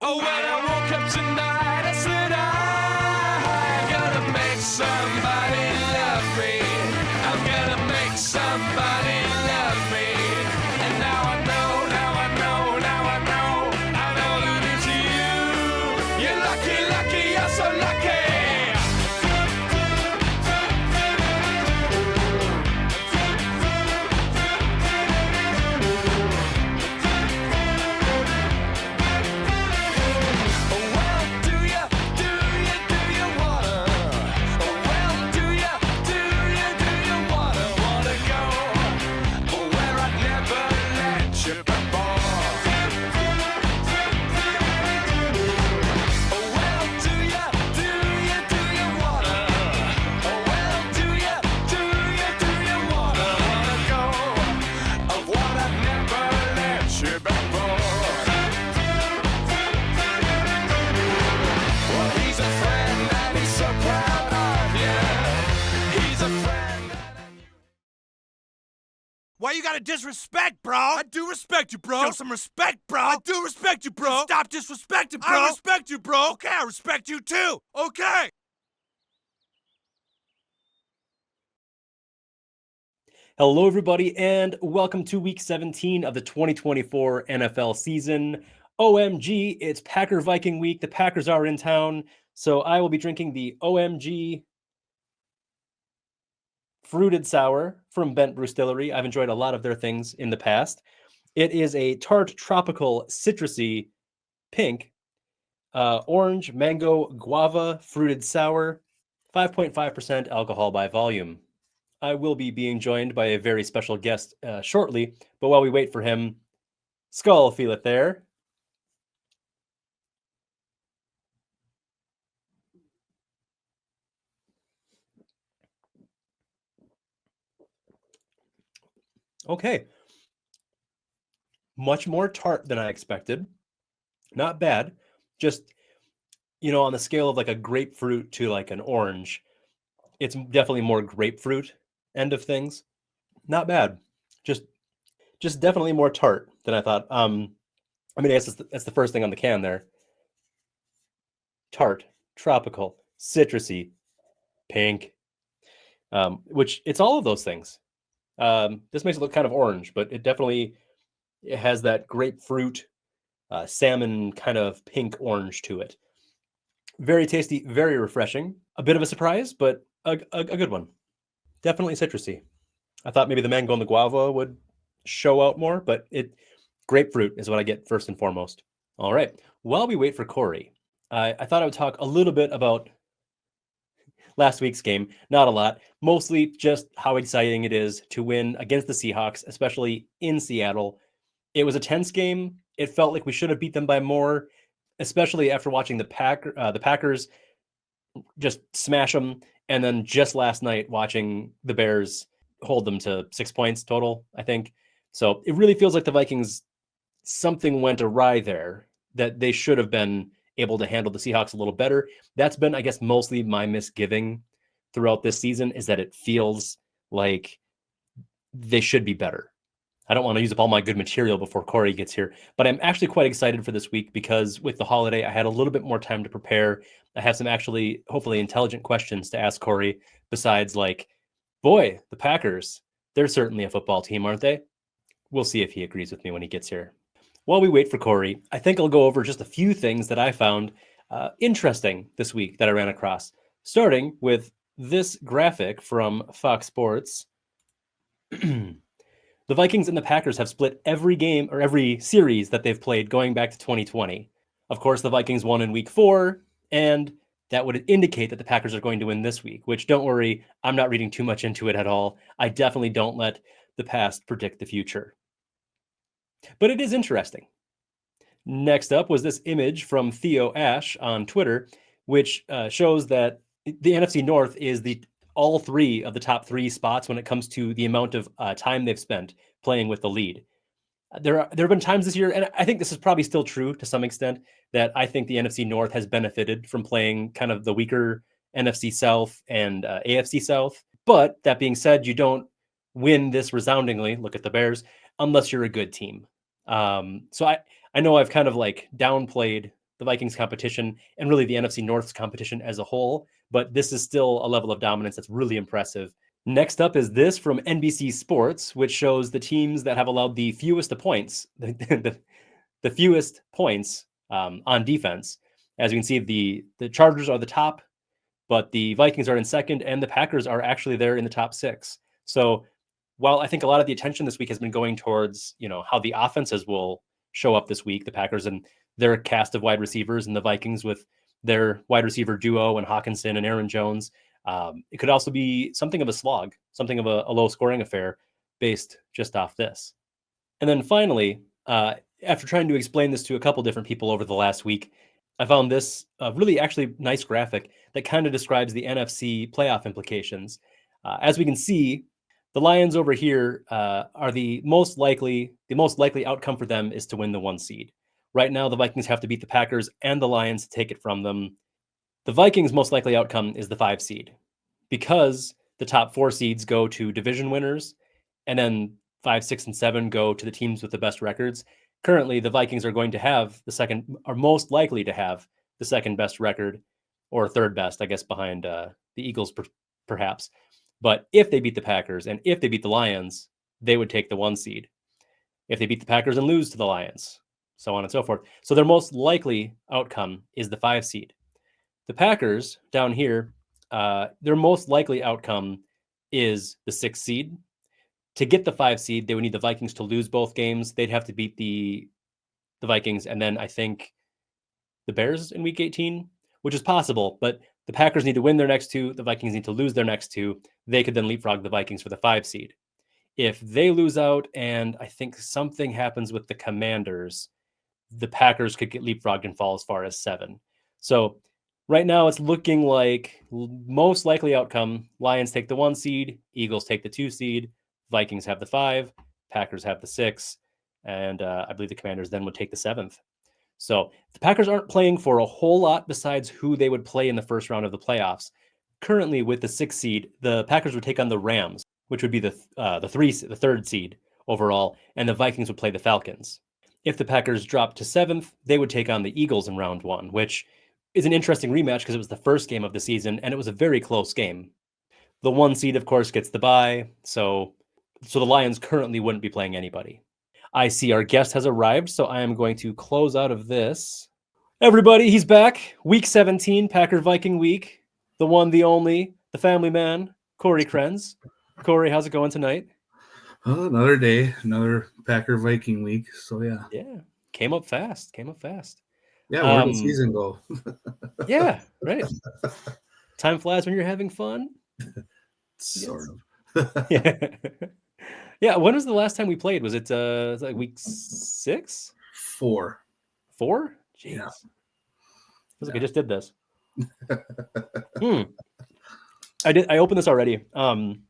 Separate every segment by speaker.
Speaker 1: Oh, when I woke up tonight, I said I'm gonna make somebody love me. I'm gonna make somebody love me. And now I know, now I know, now I know, I know that it's you. You're lucky, lucky, you're so lucky.
Speaker 2: Why you gotta disrespect, bro? I do respect you, bro. Show some respect, bro. I do respect you, bro. Stop disrespecting, bro. I respect you, bro. Okay, I respect you too. Okay.
Speaker 3: Hello, everybody, and welcome to Week 17 of the 2024 NFL season. OMG, it's Packer Viking week. The Packers are in town, so I will be drinking the OMG Fruited Sour from Bent Brewstillery. I've enjoyed a lot of their things in the past. It is a tart, tropical, citrusy pink, orange, mango, guava, fruited sour, 5.5% alcohol by volume. I will be being joined by a very special guest shortly, but while we wait for him, Skull, feel it there. Okay. Much more tart than I expected. Not bad. Just, on the scale of like a grapefruit to like an orange, it's definitely more grapefruit end of things. Not bad. Just definitely more tart than I thought. I guess that's the first thing on the can there. Tart, tropical, citrusy, pink, which it's all of those things. This makes it look kind of orange, but it has that grapefruit, salmon kind of pink orange to it. Very tasty, very refreshing. A bit of a surprise, but a good one. Definitely citrusy. I thought maybe the mango and the guava would show out more, but grapefruit is what I get first and foremost. All right. While we wait for Corey, I thought I would talk a little bit about last week's game. Not a lot. Mostly just how exciting it is to win against the Seahawks, especially in Seattle. It was a tense game. It felt like we should have beat them by more, especially after watching the Packers just smash them, and then just last night watching the Bears hold them to 6 points total, I think. So it really feels like the Vikings, something went awry there, that they should have been able to handle the Seahawks a little better. That's been, I guess, mostly my misgiving throughout this season, is that it feels like they should be better. I don't want to use up all my good material before Corey gets here, but I'm actually quite excited for this week because with the holiday, I had a little bit more time to prepare. I have some actually, hopefully, intelligent questions to ask Corey besides like, boy, the Packers, they're certainly a football team, aren't they? We'll see if he agrees with me when he gets here. While we wait for Corey, I think I'll go over just a few things that I found interesting this week that I ran across, starting with this graphic from Fox Sports. The Vikings and the Packers have split every game or every series that they've played going back to 2020. Of course, the Vikings won in week 4, and that would indicate that the Packers are going to win this week, which, don't worry, I'm not reading too much into it at all. I definitely don't let the past predict the future. But it is interesting. Next up was this image from Theo Ash on Twitter, which shows that the NFC North is all 3 of the top 3 spots when it comes to the amount of time they've spent playing with the lead. There have been times this year, and I think this is probably still true to some extent, that I think the NFC North has benefited from playing kind of the weaker NFC South and AFC South. But that being said, you don't win this resoundingly, look at the Bears, unless you're a good team. So I know I've kind of like downplayed the Vikings competition and really the NFC North's competition as a whole, but this is still a level of dominance that's really impressive. Next up is this from NBC Sports, which shows the teams that have allowed the fewest points, the fewest points on defense. As you can see, the Chargers are the top, but the Vikings are in second, and the Packers are actually there in the top 6. So while I think a lot of the attention this week has been going towards, how the offenses will show up this week, the Packers and their cast of wide receivers, and the Vikings with their wide receiver duo and Hawkinson and Aaron Jones, it could also be something of a slog, something of a low scoring affair based just off this. And then finally, after trying to explain this to a couple different people over the last week, I found this really actually nice graphic that kind of describes the NFC playoff implications. As we can see, the Lions over here are the most likely outcome for them is to win the 1 seed. Right now, the Vikings have to beat the Packers and the Lions to take it from them. The Vikings' most likely outcome is the 5 seed because the top 4 seeds go to division winners, and then 5, 6, and 7 go to the teams with the best records. Currently, the Vikings are most likely to have the second best record, or third best, I guess, behind the Eagles, perhaps. But if they beat the Packers and if they beat the Lions, they would take the 1 seed. If they beat the Packers and lose to the Lions, so on and so forth. So their most likely outcome is the 5 seed. The Packers down here, their most likely outcome is the 6 seed. To get the 5 seed, they would need the Vikings to lose both games. They'd have to beat the Vikings and then I think the Bears in week 18, which is possible, but the Packers need to win their next 2. The Vikings need to lose their next 2. They could then leapfrog the Vikings for the 5 seed. If they lose out and I think something happens with the Commanders, the Packers could get leapfrogged and fall as far as 7. So right now it's looking like most likely outcome, Lions take the 1 seed, Eagles take the 2 seed, Vikings have the 5, Packers have the 6, and I believe the Commanders then would take the 7th. So the Packers aren't playing for a whole lot besides who they would play in the first round of the playoffs. Currently, with the 6th seed, the Packers would take on the Rams, which would be the 3rd seed overall, and the Vikings would play the Falcons. If the Packers dropped to 7th, they would take on the Eagles in round 1, which is an interesting rematch because it was the first game of the season and it was a very close game. The 1 seed, of course, gets the bye, so the Lions currently wouldn't be playing anybody. I see our guest has arrived, so I am going to close out of this. Everybody, he's back. Week 17, Packer Viking week. The one, the only, the family man, Corey Krenz. Corey, how's it going tonight?
Speaker 4: Oh, another day, another Packer Viking week. So yeah.
Speaker 3: Yeah, came up fast.
Speaker 4: Yeah, where did the season go?
Speaker 3: Yeah, right. Time flies when you're having fun.
Speaker 4: Sort
Speaker 3: of. Yeah. When was the last time we played? Was it like week 6?
Speaker 4: 4.
Speaker 3: 4? Jeez.
Speaker 4: Yeah.
Speaker 3: Feels like I just did this. I opened this already. I'm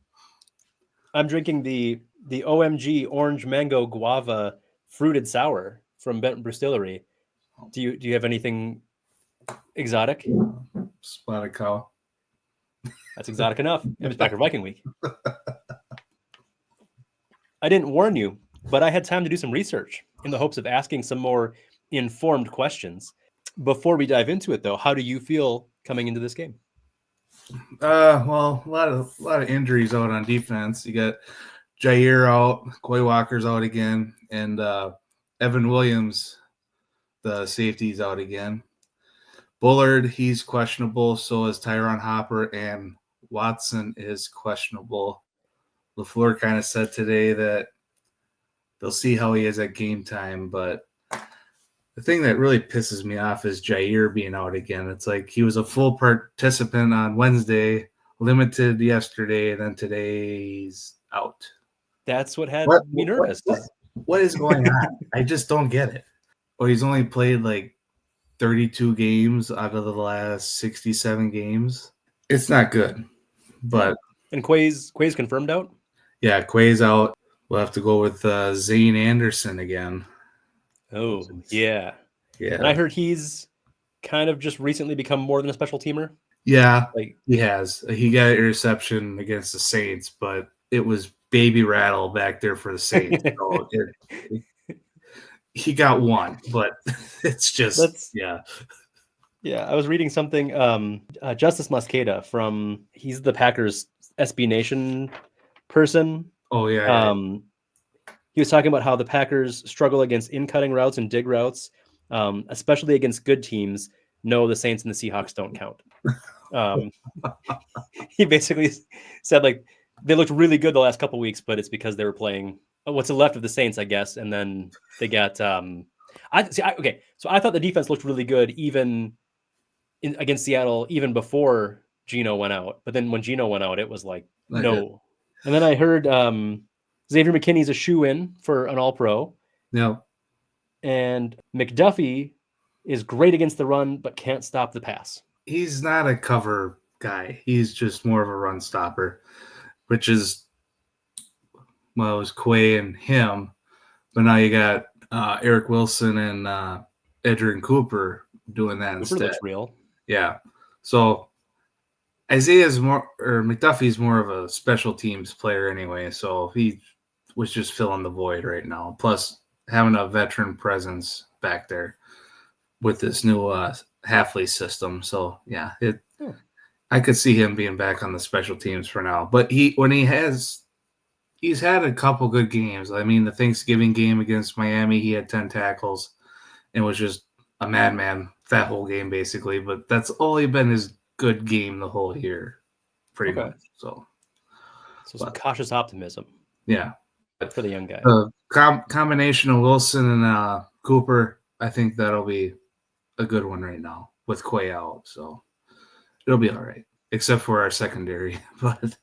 Speaker 3: drinking the OMG Orange Mango Guava Fruited Sour from Benton Distillery. Do you have anything exotic?
Speaker 4: Spotted cow.
Speaker 3: That's exotic enough. It was Packer Viking week. I didn't warn you, but I had time to do some research in the hopes of asking some more informed questions. Before we dive into it, though, how do you feel coming into this game?
Speaker 4: Well, a lot of injuries out on defense. You got Jair out, Quay Walker's out again, and Evan Williams, the safety's out again. Bullard, he's questionable. So is Tyron Hopper, and Watson is questionable. LaFleur kind of said today that they'll see how he is at game time, but the thing that really pisses me off is Jair being out again. It's like he was a full participant on Wednesday, limited yesterday, and then today he's out.
Speaker 3: That's what had me nervous.
Speaker 4: What is going on? I just don't get it. Well, he's only played like 32 games out of the last 67 games. It's not good. But
Speaker 3: and Quay's confirmed out?
Speaker 4: Yeah, Quay's out. We'll have to go with Zane Anderson again.
Speaker 3: Oh, yeah. And I heard he's kind of just recently become more than a special teamer.
Speaker 4: Yeah, he has. He got an interception against the Saints, but it was baby rattle back there for the Saints. So he got one, but it's just
Speaker 3: That's
Speaker 4: yeah.
Speaker 3: Yeah, I was reading something. Justice Mosqueda he's the Packers SB Nation person.
Speaker 4: Oh yeah.
Speaker 3: He was talking about how the Packers struggle against in-cutting routes and dig routes, especially against good teams. No, the Saints and the Seahawks don't count. Um, he basically said like they looked really good the last couple weeks, but it's because they were playing what's left of the Saints, I guess, and then they got. Okay, so I thought the defense looked really good even against Seattle, even before Geno went out. But then when Geno went out, it was like
Speaker 4: Not good.
Speaker 3: no. And then I heard Xavier McKinney's a shoe-in for an All-Pro,
Speaker 4: No,
Speaker 3: and McDuffie is great against the run but can't stop the pass.
Speaker 4: he's not a cover guy. He's just more of a run stopper, which is well, it was Quay and him, but now you got Eric Wilson and Edgerrin Cooper doing that
Speaker 3: Cooper
Speaker 4: instead.
Speaker 3: looks real.
Speaker 4: Yeah. So Isaiah's more or McDuffie's more of a special teams player anyway. So he was just filling the void right now. Plus having a veteran presence back there with this new Halfley system. So yeah, I could see him being back on the special teams for now. But he's had a couple good games. I mean, the Thanksgiving game against Miami, he had 10 tackles and was just a madman that whole game basically. But that's only been his good game the whole year, pretty much. So
Speaker 3: some cautious optimism.
Speaker 4: Yeah.
Speaker 3: For the young guy.
Speaker 4: The combination of Wilson and Cooper, I think that'll be a good one right now with Quay out. So it'll be all right, except for our secondary. But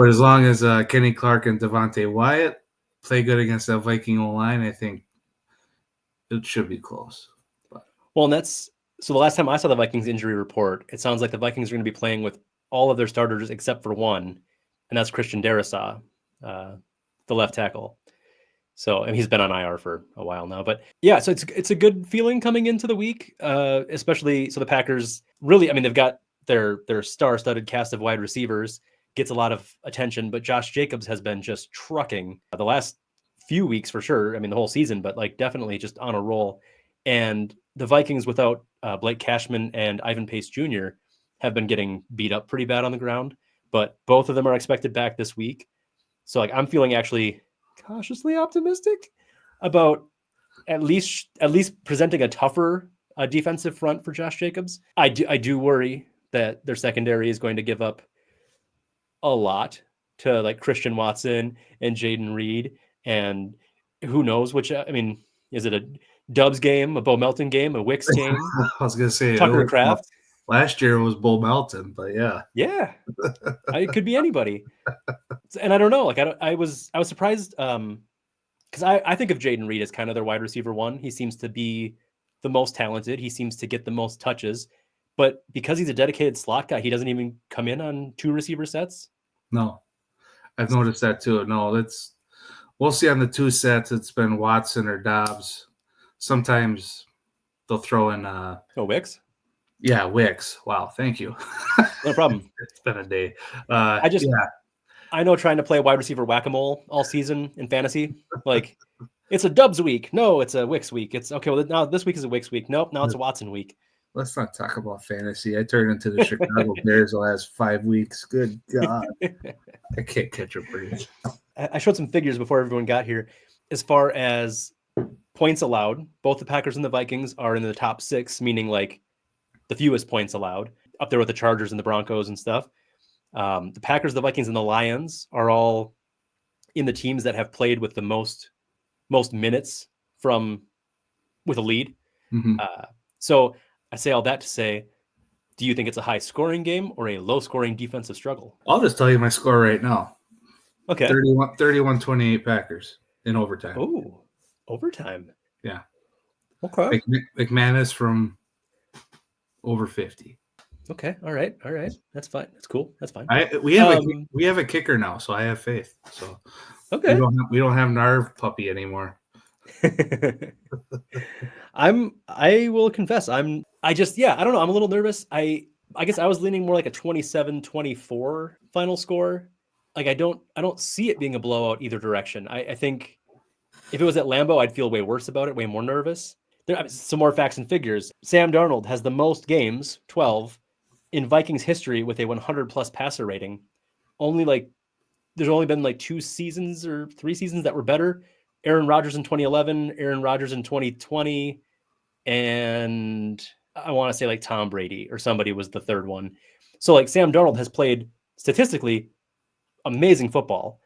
Speaker 4: as long as Kenny Clark and Devontae Wyatt play good against that Viking O-line, I think it should be close.
Speaker 3: Well, and that's so the last time I saw the Vikings injury report, it sounds like the Vikings are going to be playing with all of their starters except for one, and that's Christian Darrisaw, the left tackle. So, and he's been on IR for a while now, but yeah, so it's a good feeling coming into the week, especially so the Packers really, I mean, they've got their star-studded cast of wide receivers, gets a lot of attention, but Josh Jacobs has been just trucking the last few weeks for sure. I mean, the whole season, but like definitely just on a roll. And the Vikings without Blake Cashman and Ivan Pace Jr. have been getting beat up pretty bad on the ground, but both of them are expected back this week. So like I'm feeling actually cautiously optimistic about at least presenting a tougher defensive front for Josh Jacobs. I do worry that their secondary is going to give up a lot to like Christian Watson and Jaden Reed, and who knows which. I mean, is it a Dubs game, a Bo Melton game, a Wicks game?
Speaker 4: I was gonna say
Speaker 3: Tucker Kraft.
Speaker 4: Last year was Bo Melton, but yeah,
Speaker 3: it could be anybody. And I don't know. Like I was surprised because I think of Jaden Reed as kind of their wide receiver one. He seems to be the most talented. He seems to get the most touches, but because he's a dedicated slot guy, he doesn't even come in on two receiver sets.
Speaker 4: No, I've noticed that too. No, we'll see on the two sets. It's been Watson or Dobbs. Sometimes they'll throw in
Speaker 3: Wicks.
Speaker 4: Yeah, Wicks. Wow, thank you.
Speaker 3: No problem.
Speaker 4: It's been a day.
Speaker 3: I know trying to play wide receiver whack-a-mole all season in fantasy, like it's a Dubs week. No, it's a Wicks week. It's okay. Well, now this week is a Wicks week. Nope, now it's a Watson week.
Speaker 4: Let's not talk about fantasy. I turned into the Chicago Bears the last 5 weeks. Good God. I can't catch a break.
Speaker 3: I showed some figures before everyone got here. As far as points allowed, both the Packers and the Vikings are in the top 6, meaning like the fewest points allowed, up there with the Chargers and the Broncos and stuff. The Packers, the Vikings, and the Lions are all in the teams that have played with the most minutes with a lead.
Speaker 4: Mm-hmm.
Speaker 3: So I say all that to say, do you think it's a high scoring game or a low scoring defensive struggle?
Speaker 4: I'll just tell you my score right now.
Speaker 3: Okay.
Speaker 4: 31-28 Packers in overtime.
Speaker 3: Oh, overtime.
Speaker 4: Yeah.
Speaker 3: Okay.
Speaker 4: McManus from over 50.
Speaker 3: Okay. All right. That's fine. That's cool. That's fine.
Speaker 4: We have a kicker now, so I have faith. So
Speaker 3: okay.
Speaker 4: We don't have Narv puppy anymore.
Speaker 3: I will confess I don't know. I'm a little nervous. I guess I was leaning more like a 27-24 final score. Like I don't see it being a blowout either direction. I think If it was at Lambeau, I'd feel way worse about it, way more nervous. Some more facts and figures. Sam Darnold has the most games, 12, in Vikings history with a 100+ passer rating. There's only been like 2 seasons or 3 seasons that were better. Aaron Rodgers in 2011, Aaron Rodgers in 2020, and I want to say like Tom Brady or somebody was the third one. So like Sam Darnold has played statistically amazing football.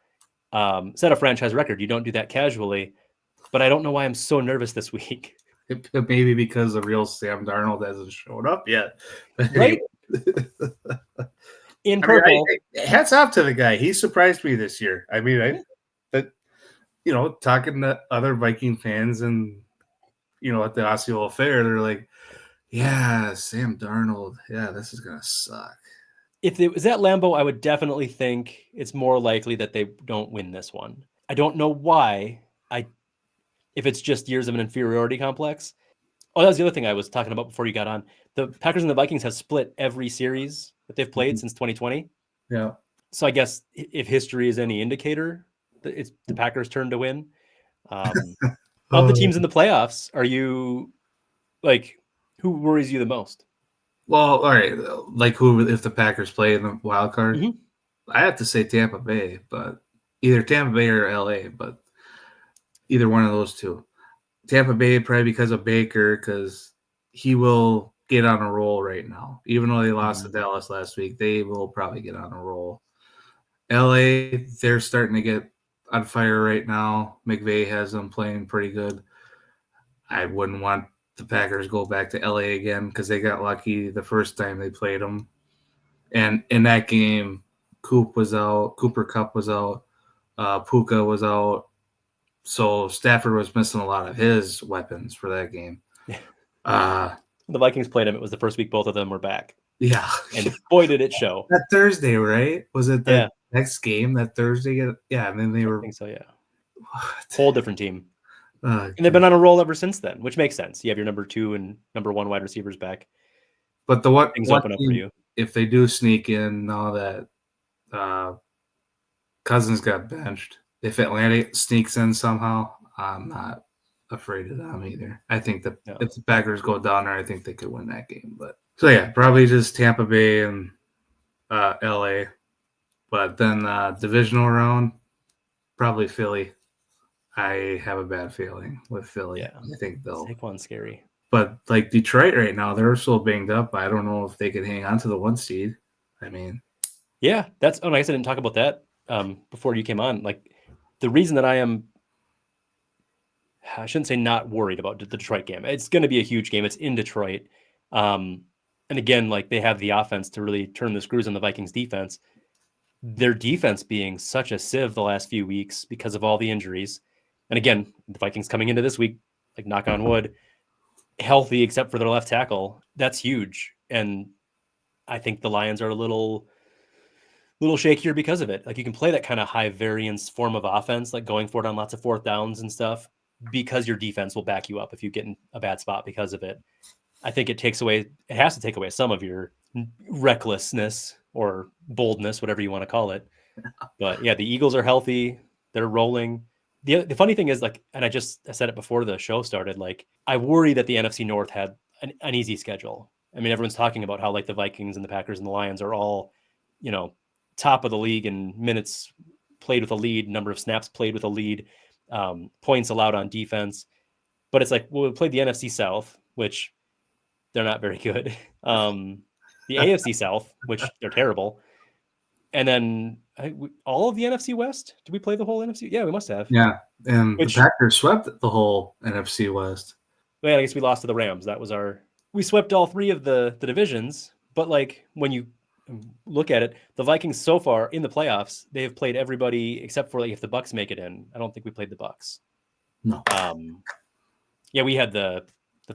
Speaker 3: Set a franchise record. You don't do that casually. But I don't know why I'm so nervous this week.
Speaker 4: Maybe because the real Sam Darnold hasn't shown up yet.
Speaker 3: Right? In
Speaker 4: I mean,
Speaker 3: purple.
Speaker 4: hats off to the guy. He surprised me this year. I mean, talking to other Viking fans and, at the Osceola Fair, they're like, yeah, Sam Darnold. Yeah, this is going to suck.
Speaker 3: If it was at Lambeau, I would definitely think it's more likely that they don't win this one. I don't know why. If it's just years of an inferiority complex. Oh, that was the other thing I was talking about before you got on. The Packers and the Vikings have split every series that they've played since 2020.
Speaker 4: Yeah.
Speaker 3: So I guess if history is any indicator, it's the Packers' turn to win. Of the teams in the playoffs, are you who worries you the most?
Speaker 4: Well, all right. Like who, if the Packers play in the wild card?
Speaker 3: Mm-hmm.
Speaker 4: I have to say Tampa Bay, but either Tampa Bay or LA, but either one of those two. Tampa Bay, probably because of Baker, because he will get on a roll right now. Even though they lost to Dallas last week, they will probably get on a roll. LA, they're starting to get on fire right now. McVay has them playing pretty good. I wouldn't want the Packers go back to LA again because they got lucky the first time they played them. And in that game, Cooper Kupp was out, Puka was out. So Stafford was missing a lot of his weapons for that game.
Speaker 3: The Vikings played him. It was the first week both of them were back.
Speaker 4: Yeah.
Speaker 3: And boy, did it show.
Speaker 4: That Thursday, right? Was it the next game that Thursday? Yeah, and then they were.
Speaker 3: I think so, yeah. What? Whole different team.
Speaker 4: And
Speaker 3: they've been on a roll ever since then, which makes sense. You have your number 2 and number 1 wide receivers back.
Speaker 4: But the
Speaker 3: things open up for you.
Speaker 4: If they do sneak in now that Cousins got benched, if Atlanta sneaks in somehow, I'm not afraid of them either. I think that if the Packers go down there, I think they could win that game. But so yeah, probably just Tampa Bay and LA. But then divisional round, probably Philly. I have a bad feeling with Philly. Yeah. I think they'll.
Speaker 3: Saquon's scary.
Speaker 4: But like Detroit right now, they're so banged up. I don't know if they could hang on to the 1 seed. I mean,
Speaker 3: yeah, I guess I didn't talk about that before you came on. Like the reason that I shouldn't say not worried about the Detroit game. It's going to be a huge game. It's in Detroit. And again, like they have the offense to really turn the screws on the Vikings defense. Their defense being such a sieve the last few weeks because of all the injuries. And again, the Vikings coming into this week, like knock on wood, healthy except for their left tackle. That's huge. And I think the Lions are a little shakier because of it. Like you can play that kind of high variance form of offense, like going for it on lots of 4th downs and stuff, because your defense will back you up if you get in a bad spot because of it. I think it has to take away some of your recklessness or boldness, whatever you want to call it. But yeah, the Eagles are healthy. They're rolling. The funny thing is, like, and I said it before the show started, like, I worry that the NFC North had an easy schedule. I mean, everyone's talking about how like the Vikings and the Packers and the Lions are all, top of the league in minutes played with a lead, number of snaps played with a lead, points allowed on defense. But it's like, well, we played the NFC South, which they're not very good. The AFC South, which they're terrible. And then all of the NFC West. Did we play the whole NFC? Yeah, we must have.
Speaker 4: Yeah, and the Packers swept the whole NFC West.
Speaker 3: Well, I guess we lost to the Rams. That was we swept all 3 of the divisions. But like when you look at it, the Vikings so far in the playoffs, they have played everybody except for like if the Bucks make it in. I don't think we played the Bucks.
Speaker 4: No.
Speaker 3: Yeah, we had the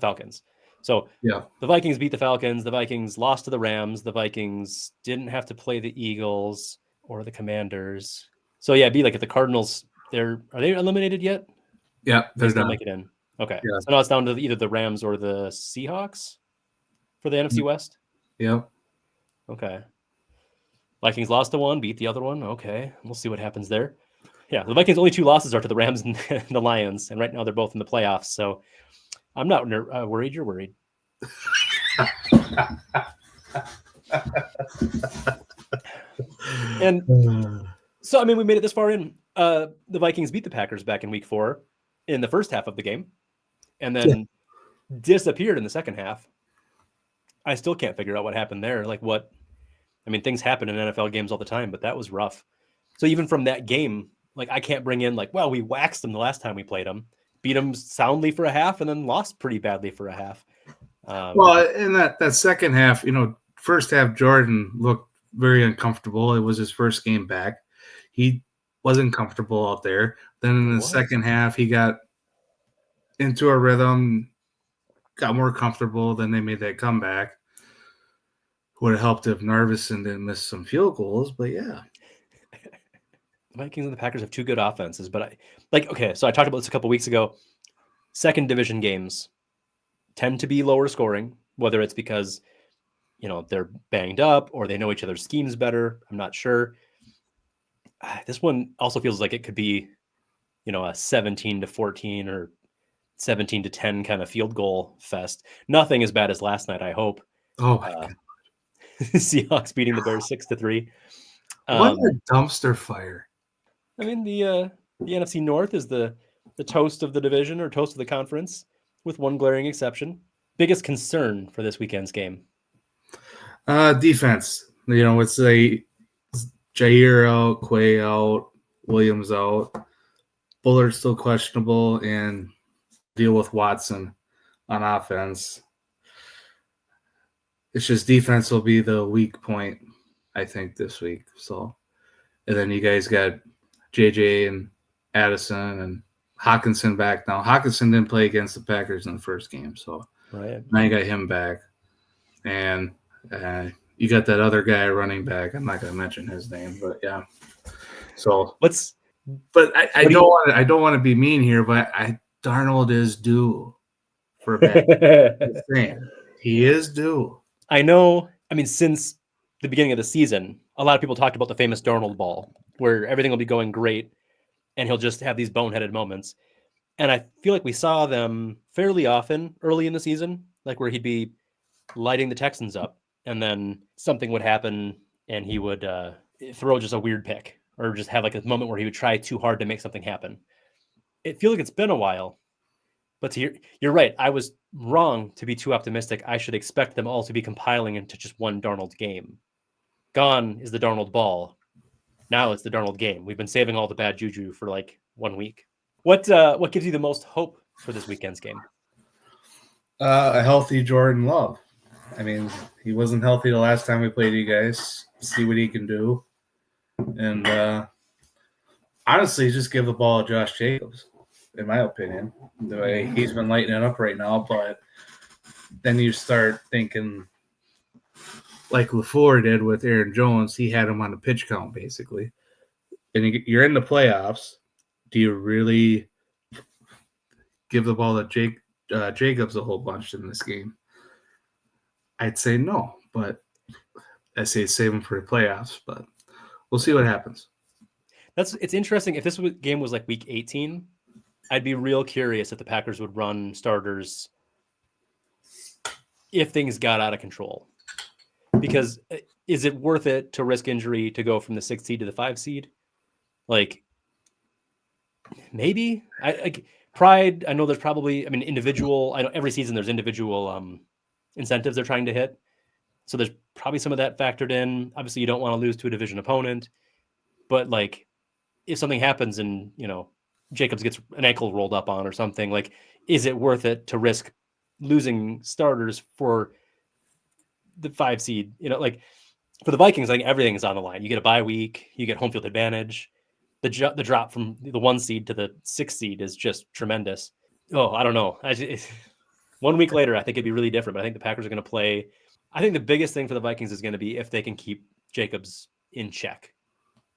Speaker 3: Falcons. So
Speaker 4: yeah,
Speaker 3: the Vikings beat the Falcons. The Vikings lost to the Rams. The Vikings didn't have to play the Eagles or the Commanders. So yeah, it'd be like if the Cardinals, are they eliminated yet?
Speaker 4: Yeah,
Speaker 3: they still make it in. Okay. Yeah. So now it's down to either the Rams or the Seahawks for the NFC West.
Speaker 4: Yep.
Speaker 3: Okay. Vikings lost to one, beat the other one. Okay. We'll see what happens there. Yeah, the Vikings' only 2 losses are to the Rams and the Lions, and right now they're both in the playoffs. So I'm not worried. You're worried. And so, I mean, we made it this far in. The Vikings beat the Packers back in Week 4 in the first half of the game, and then disappeared in the second half. I still can't figure out what happened there. Like what? I mean, things happen in NFL games all the time, but that was rough. So even from that game, like I can't bring in like, well, we waxed them the last time we played them, beat them soundly for a half, and then lost pretty badly for a half.
Speaker 4: Well, in that second half, first half Jordan looked very uncomfortable. It was his first game back. He wasn't comfortable out there. Then in the second half, he got into a rhythm, got more comfortable. Then they made that comeback. Would have helped if Narvison didn't miss some field goals, but yeah.
Speaker 3: The Vikings and the Packers have 2 good offenses, but so I talked about this a couple weeks ago. Second division games tend to be lower scoring, whether it's because they're banged up or they know each other's schemes better. I'm not sure. This one also feels like it could be, a 17-14 or 17-10 kind of field goal fest. Nothing as bad as last night, I hope.
Speaker 4: Oh my God.
Speaker 3: Seahawks beating the Bears 6-3.
Speaker 4: What a dumpster fire!
Speaker 3: I mean, the NFC North is the toast of the division or toast of the conference, with one glaring exception. Biggest concern for this weekend's game?
Speaker 4: Defense. It's Jair out, Quay out, Williams out. Bullard's still questionable, and deal with Watson on offense. It's just defense will be the weak point, I think, this week. So, and then you guys got JJ and Addison and Hawkinson back now. Hawkinson didn't play against the Packers in the first game, so
Speaker 3: right.
Speaker 4: Now you got him back, and you got that other guy running back. I'm not going to mention his name, but yeah. So I don't want to be mean here, but Darnold is due for a back. He is due.
Speaker 3: I know. I mean, since the beginning of the season, a lot of people talked about the famous Darnold ball, where everything will be going great, and he'll just have these boneheaded moments. And I feel like we saw them fairly often early in the season, like where he'd be lighting the Texans up, and then something would happen, and he would throw just a weird pick, or just have like a moment where he would try too hard to make something happen. It feels like it's been a while. But you're right. I was wrong to be too optimistic. I should expect them all to be compiling into just one Darnold game. Gone is the Darnold ball. Now it's the Darnold game. We've been saving all the bad juju for like 1 week. What gives you the most hope for this weekend's game?
Speaker 4: A healthy Jordan Love. I mean, he wasn't healthy the last time we played you guys. See what he can do. And honestly, just give the ball to Josh Jacobs. In my opinion, the way he's been lighting it up right now. But then you start thinking like LaFleur did with Aaron Jones. He had him on a pitch count, basically. And you're in the playoffs. Do you really give the ball to Jacobs a whole bunch in this game? I'd say no, but I say save him for the playoffs. But we'll see what happens.
Speaker 3: It's interesting. If this game was like week 18, I'd be real curious if the Packers would run starters if things got out of control. Because is it worth it to risk injury to go from the 6th seed to the 5 seed? Like, maybe. Pride, I know there's probably, individual, I know every season there's individual incentives they're trying to hit. So there's probably some of that factored in. Obviously, you don't want to lose to a division opponent. But, like, if something happens and, Jacobs gets an ankle rolled up on or something, like, is it worth it to risk losing starters for the 5 seed? Like for the Vikings, I think everything is on the line. You get a bye week, you get home field advantage. The drop from the 1 seed to the 6 seed is just tremendous. Oh, I don't know. 1 week later, I think it'd be really different, but I think the Packers are going to play. I think the biggest thing for the Vikings is going to be if they can keep Jacobs in check.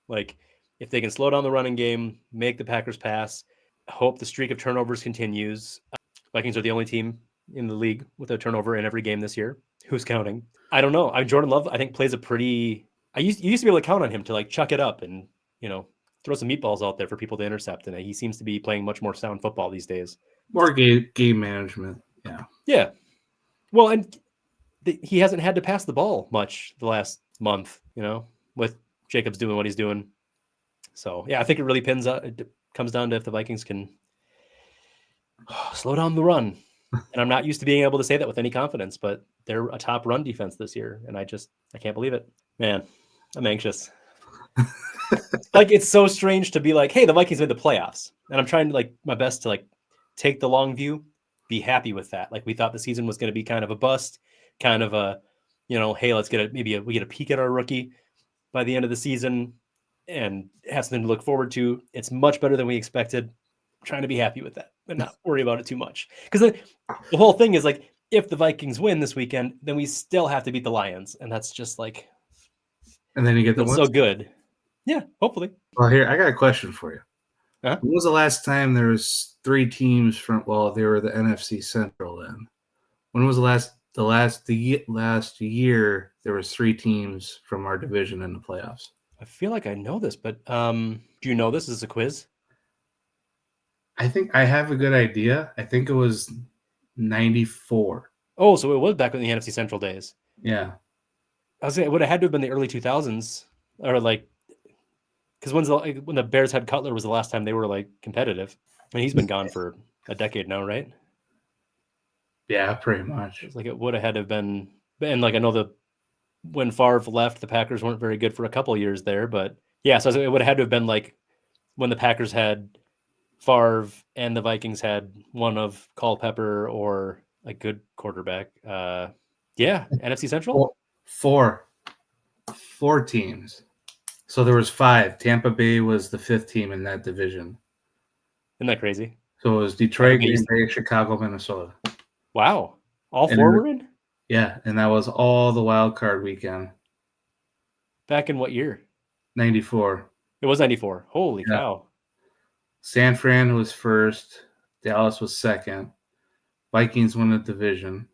Speaker 3: Like, if they can slow down the running game, make the Packers pass, hope the streak of turnovers continues. Vikings are the only team in the league with a turnover in every game this year. Who's counting? I don't know. Jordan Love, I think, plays a pretty. You used to be able to count on him to like chuck it up and 3 throw some meatballs out there for people to intercept, and he seems to be playing much more sound football these days.
Speaker 4: More game management. Yeah.
Speaker 3: Yeah. Well, and he hasn't had to pass the ball much the last month, with Jacobs doing what he's doing. So, yeah, I think it really comes down to if the Vikings can slow down the run. And I'm not used to being able to say that with any confidence, but they're a top run defense this year. And I can't believe it. Man, I'm anxious. Like, it's so strange to be like, hey, the Vikings made the playoffs. And I'm trying to my best to take the long view, be happy with that. Like, we thought the season was going to be kind of a bust, kind of a, hey, let's get we get a peek at our rookie by the end of the season and have something to look forward to. It's much better than we expected. I'm trying to be happy with that and not worry about it too much. Because the whole thing is if the Vikings win this weekend, then we still have to beat the Lions. And that's just
Speaker 4: and then you get the
Speaker 3: so good. Yeah, hopefully.
Speaker 4: Well, here, I got a question for you.
Speaker 3: Huh?
Speaker 4: When was the last time there was 3 teams from, they were the NFC Central then? When was the last year there was 3 teams from our division in the playoffs?
Speaker 3: I feel like I know this, but do you know this is a quiz?
Speaker 4: I think I have a good idea. I think it was 94.
Speaker 3: Oh, so it was back in the NFC Central days.
Speaker 4: Yeah.
Speaker 3: I was saying it would have had to have been the early 2000s, or because when the Bears had Cutler was the last time they were competitive, and he's been gone for a decade now, right?
Speaker 4: Yeah, pretty much.
Speaker 3: It's it would have had to have been, and I know when Favre left, the Packers weren't very good for a couple of years there, but yeah, so it would have had to have been when the Packers had Favre and the Vikings had one of Culpepper or a good quarterback. Yeah, NFC Central?
Speaker 4: 4 teams. So there was 5. Tampa Bay was the 5th team in that division.
Speaker 3: Isn't that crazy?
Speaker 4: So it was Detroit, Green Bay, Chicago, Minnesota.
Speaker 3: Wow. All 4 were in?
Speaker 4: Yeah, and that was all the wild card weekend.
Speaker 3: Back in what year?
Speaker 4: 94.
Speaker 3: It was 94. Holy cow.
Speaker 4: San Fran was first. Dallas was second. Vikings won the division.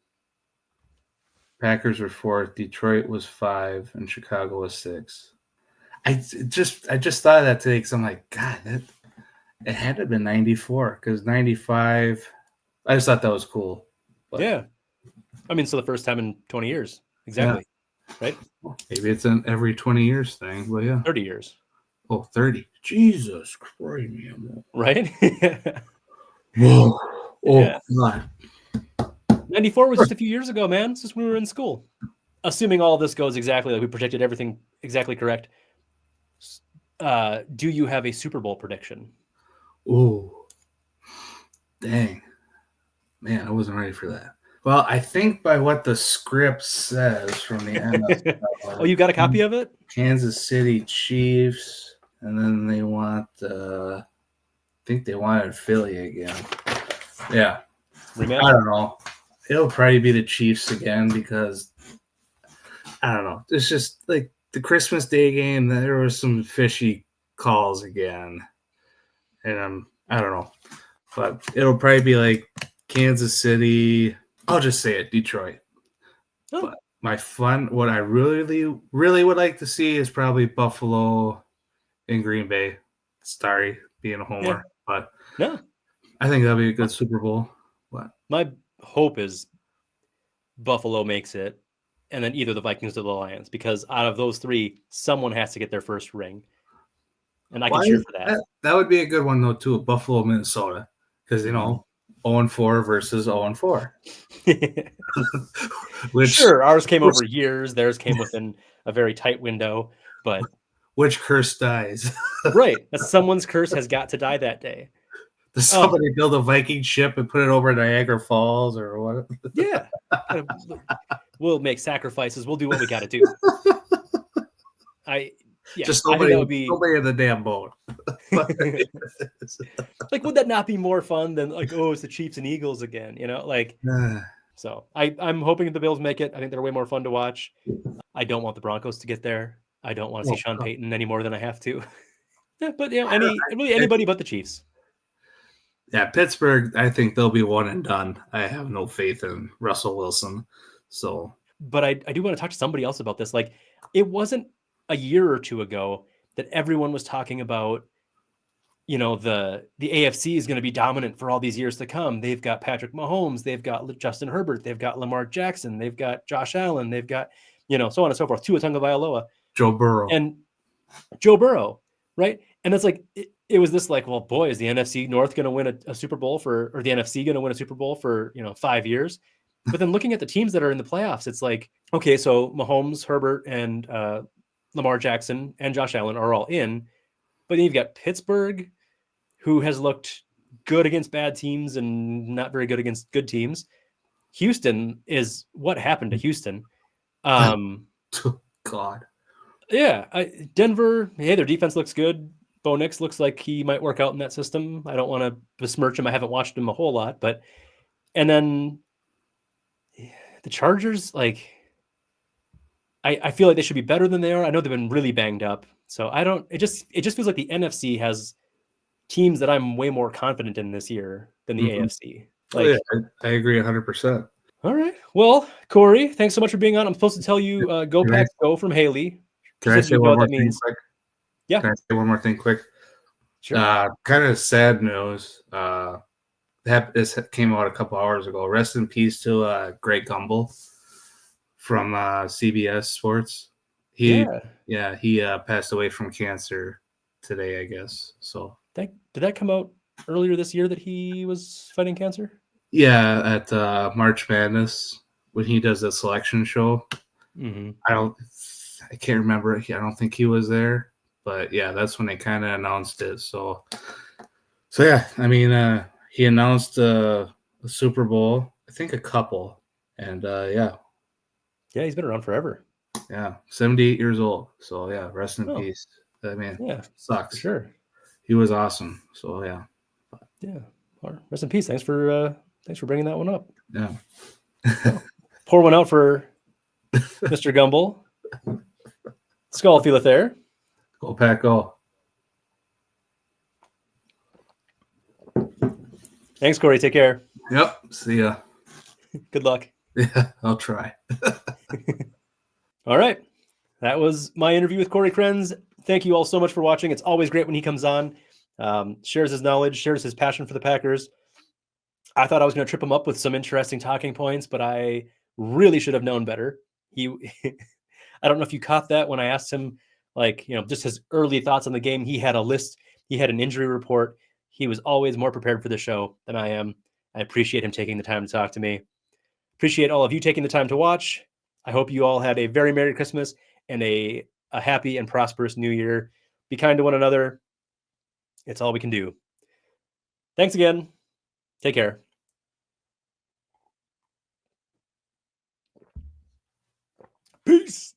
Speaker 4: Packers were 4th. Detroit was 5, and Chicago was 6. I just thought of that today because I'm like, God, it had to have been 94 because 95. I just thought that was cool.
Speaker 3: But, yeah. I mean, so the first time in 20 years. Exactly. Yeah. Right?
Speaker 4: Maybe it's an every 20 years thing, but yeah.
Speaker 3: 30 years.
Speaker 4: Oh, 30. Jesus Christ, man.
Speaker 3: Right?
Speaker 4: Whoa. Oh,
Speaker 3: yeah.
Speaker 4: God.
Speaker 3: 94 was just a few years ago, man. It's just when we were in school. Assuming all of this goes exactly like we projected everything exactly correct. Do you have a Super Bowl prediction?
Speaker 4: Oh, dang. Man, I wasn't ready for that. Well, I think by what the script says from the NFL.
Speaker 3: Oh, you got a copy of it?
Speaker 4: Kansas City Chiefs, and then they want, I think they wanted Philly again. Yeah.
Speaker 3: Rematch?
Speaker 4: I don't know. It'll probably be the Chiefs again because, I don't know. It's just like the Christmas Day game, there was some fishy calls again. And I don't know. But it'll probably be like Kansas City. I'll just say it, Detroit.
Speaker 3: Oh.
Speaker 4: But what I really, really would like to see is probably Buffalo and Green Bay. Sorry, being a homer. Yeah. But
Speaker 3: no.
Speaker 4: I think that'll be a good Super Bowl. But
Speaker 3: my hope is Buffalo makes it, and then either the Vikings or the Lions, because out of those 3, someone has to get their first ring. And I can cheer for that.
Speaker 4: That would be a good one, though, too, Buffalo, Minnesota. Because, 0-4 versus 0-4.
Speaker 3: Sure, ours came over years. Theirs came within a very tight window. But
Speaker 4: which curse dies?
Speaker 3: Right. Someone's curse has got to die that day.
Speaker 4: Does somebody build a Viking ship and put it over Niagara Falls or what?
Speaker 3: Yeah. We'll make sacrifices. We'll do what we got to do.
Speaker 4: Just somebody in the damn boat.
Speaker 3: Would that not be more fun than it's the Chiefs and Eagles again? So I'm hoping the Bills make it. I think they're way more fun to watch. I don't want the Broncos to get there. I don't want to see Sean Payton any more than I have to. Yeah, but anybody but the Chiefs.
Speaker 4: Yeah, Pittsburgh, I think they'll be one and done. I have no faith in Russell Wilson.
Speaker 3: But I do want to talk to somebody else about this. It wasn't a year or 2 ago that everyone was talking about the AFC is going to be dominant for all these years to come. They've got Patrick Mahomes, they've got Justin Herbert, they've got Lamar Jackson, they've got Josh Allen, they've got, so on and so forth, Tua Tagovailoa,
Speaker 4: Joe Burrow.
Speaker 3: and Joe Burrow, right? And it's like, it was this like, well, boy, is the NFC North going to win a Super Bowl or the NFC going to win a Super Bowl for, 5 years? But then looking at the teams that are in the playoffs, it's like, okay, so Mahomes, Herbert, and Lamar Jackson and Josh Allen are all in. But then you've got Pittsburgh, who has looked good against bad teams and not very good against good teams. Houston is what happened to Houston.
Speaker 4: God.
Speaker 3: Yeah, Denver, hey, their defense looks good. Bo Nix looks like he might work out in that system. I don't want to besmirch him. I haven't watched him a whole lot, and then the Chargers, like, I feel like they should be better than they are. I know they've been really banged up, so it just feels like the NFC has teams that I'm way more confident in this year than the AFC. Like,
Speaker 4: I agree 100%.
Speaker 3: All right. Well, Corey, thanks so much for being on. I'm supposed to tell you, go Packs go from Haley.
Speaker 4: Can I say one more thing quick?
Speaker 3: Yeah.
Speaker 4: Can I say one more thing quick?
Speaker 3: Sure.
Speaker 4: Kind of sad news. This came out a couple hours ago. Rest in peace to Greg Gumbel from CBS Sports. He passed away from cancer today, I guess. So
Speaker 3: did that come out earlier this year that he was fighting cancer?
Speaker 4: Yeah, at March Madness when he does the selection show.
Speaker 3: Mm-hmm.
Speaker 4: I can't remember. I don't think he was there, but yeah, that's when they kind of announced it. So yeah, I mean, he announced the Super Bowl, I think a couple, and yeah,
Speaker 3: he's been around forever.
Speaker 4: Yeah, 78 years old. So yeah, rest in peace. I mean, sucks.
Speaker 3: For sure.
Speaker 4: He was awesome. So yeah.
Speaker 3: Yeah. Rest in peace. Thanks for bringing that one up.
Speaker 4: Yeah.
Speaker 3: Pour one out for Mr. Gumbel. Skull feel it there.
Speaker 4: Go Pack, go.
Speaker 3: Thanks, Corey. Take care.
Speaker 4: Yep. See ya.
Speaker 3: Good luck.
Speaker 4: Yeah, I'll try.
Speaker 3: All right. That was my interview with Corey Krenz. Thank you all so much for watching. It's always great when he comes on, shares his knowledge, shares his passion for the Packers. I thought I was going to trip him up with some interesting talking points, but I really should have known better. I don't know if you caught that when I asked him, just his early thoughts on the game. He had a list. He had an injury report. He was always more prepared for the show than I am. I appreciate him taking the time to talk to me. Appreciate all of you taking the time to watch. I hope you all had a very Merry Christmas and a happy and prosperous New Year. Be kind to one another. It's all we can do. Thanks again. Take care. Peace.